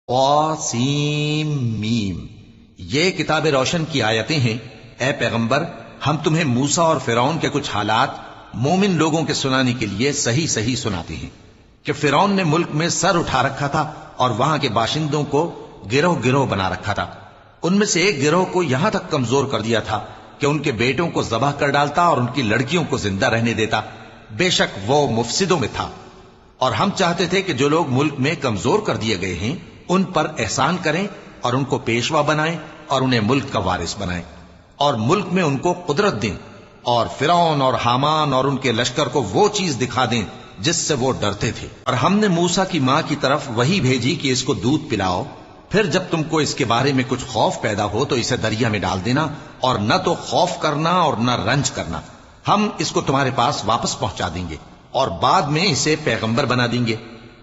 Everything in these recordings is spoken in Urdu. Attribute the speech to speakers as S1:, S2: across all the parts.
S1: قاسم میم، یہ کتاب روشن کی آیتیں ہیں۔ اے پیغمبر، ہم تمہیں موسیٰ اور فرعون کے کچھ حالات مومن لوگوں کے سنانے کے لیے صحیح صحیح سناتے ہیں کہ فرعون نے ملک میں سر اٹھا رکھا تھا اور وہاں کے باشندوں کو گروہ گروہ بنا رکھا تھا۔ ان میں سے ایک گروہ کو یہاں تک کمزور کر دیا تھا کہ ان کے بیٹوں کو ذبح کر ڈالتا اور ان کی لڑکیوں کو زندہ رہنے دیتا۔ بے شک وہ مفسدوں میں تھا۔ اور ہم چاہتے تھے کہ جو لوگ ملک میں کمزور کر دیے گئے ہیں ان پر احسان کریں اور ان کو پیشوا بنائیں اور انہیں ملک کا وارث بنائیں، اور ملک میں ان کو قدرت دیں، اور فرعون اور حامان اور ان کے لشکر کو وہ چیز دکھا دیں جس سے وہ ڈرتے تھے۔ اور ہم نے موسیٰ کی ماں کی طرف وہی بھیجی کہ اس کو دودھ پلاؤ، پھر جب تم کو اس کے بارے میں کچھ خوف پیدا ہو تو اسے دریا میں ڈال دینا، اور نہ تو خوف کرنا اور نہ رنج کرنا، ہم اس کو تمہارے پاس واپس پہنچا دیں گے اور بعد میں اسے پیغمبر بنا دیں گے۔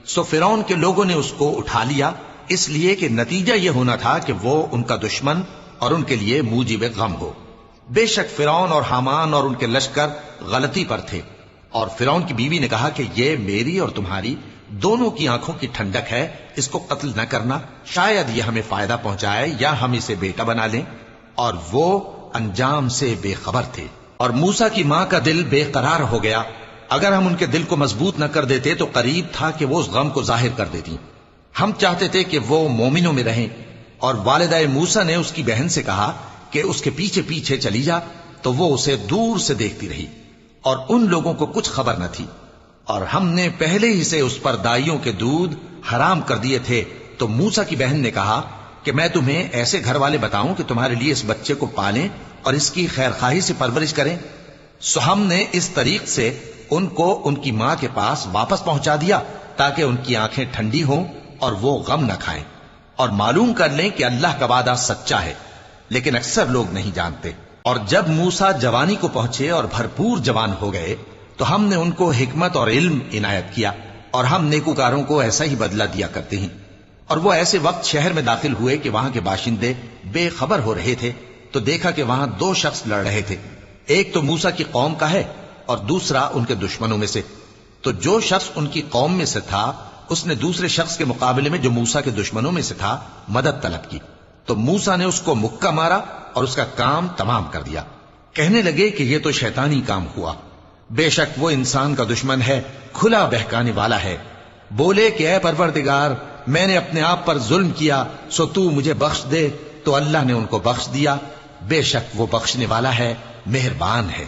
S1: سو فرعون کے لوگوں نے اس کو اٹھا لیا، اس لیے کہ نتیجہ یہ ہونا تھا کہ وہ ان کا دشمن اور ان کے لیے موجب غم ہو۔ بے شک فرعون اور حامان اور ان کے لشکر غلطی پر تھے، اور فرعون کی بیوی نے کہا کہ یہ میری اور تمہاری دونوں کی آنکھوں کی ٹھنڈک ہے، اس کو قتل نہ کرنا، شاید یہ ہمیں فائدہ پہنچائے یا ہم اسے بیٹا بنا لیں۔ اور وہ انجام سے بے خبر تھے۔ اور موسیٰ کی ماں کا دل بے قرار ہو گیا، اگر ہم ان کے دل کو مضبوط نہ کر دیتے تو قریب تھا کہ وہ اس غم کو ظاہر کر دیتی۔ ہم چاہتے تھے کہ وہ مومنوں میں رہیں۔ اور والدہ موسیٰ نے اس کی بہن سے کہا کہ اس کے پیچھے پیچھے چلی جا، تو وہ اسے دور سے دیکھتی رہی، اور ان لوگوں کو کچھ خبر نہ تھی۔ اور ہم نے پہلے ہی سے اس پر دائیوں کے دودھ حرام کر دیے تھے۔ تو موسیٰ کی بہن نے کہا کہ میں تمہیں ایسے گھر والے بتاؤں کہ تمہارے لیے اس بچے کو پالیں اور اس کی خیر خواہی سے پرورش کریں۔ سو ہم نے اس طریق سے ان کو ان کی ماں کے پاس واپس پہنچا دیا تاکہ ان کی آنکھیں ٹھنڈی ہوں اور وہ غم نہ کھائیں، اور معلوم کر لیں کہ اللہ کا وعدہ سچا ہے، لیکن اکثر لوگ نہیں جانتے۔ اور جب موسیٰ جوانی کو پہنچے اور بھرپور جوان ہو گئے تو ہم نے ان کو حکمت اور علم عنایت کیا، اور ہم نیکوکاروں کو ایسا ہی بدلہ دیا کرتے ہیں۔ اور وہ ایسے وقت شہر میں داخل ہوئے کہ وہاں کے باشندے بے خبر ہو رہے تھے، تو دیکھا کہ وہاں دو شخص لڑ رہے تھے، ایک تو موسیٰ کی قوم کا ہے اور دوسرا ان کے دشمنوں میں سے۔ تو جو شخص ان کی قوم میں سے تھا اس نے دوسرے شخص کے مقابلے میں جو موسیٰ کے دشمنوں میں سے تھا مدد طلب کی، تو موسیٰ نے اس کو مکہ مارا اور اس کا کام تمام کر دیا۔ کہنے لگے کہ یہ تو شیطانی کام ہوا، بے شک وہ انسان کا دشمن ہے، کھلا بہکانے والا ہے۔ بولے کہ اے پروردگار، میں نے اپنے آپ پر ظلم کیا، سو تو مجھے بخش دے، تو اللہ نے ان کو بخش دیا، بے شک وہ بخشنے والا ہے، مہربان ہے۔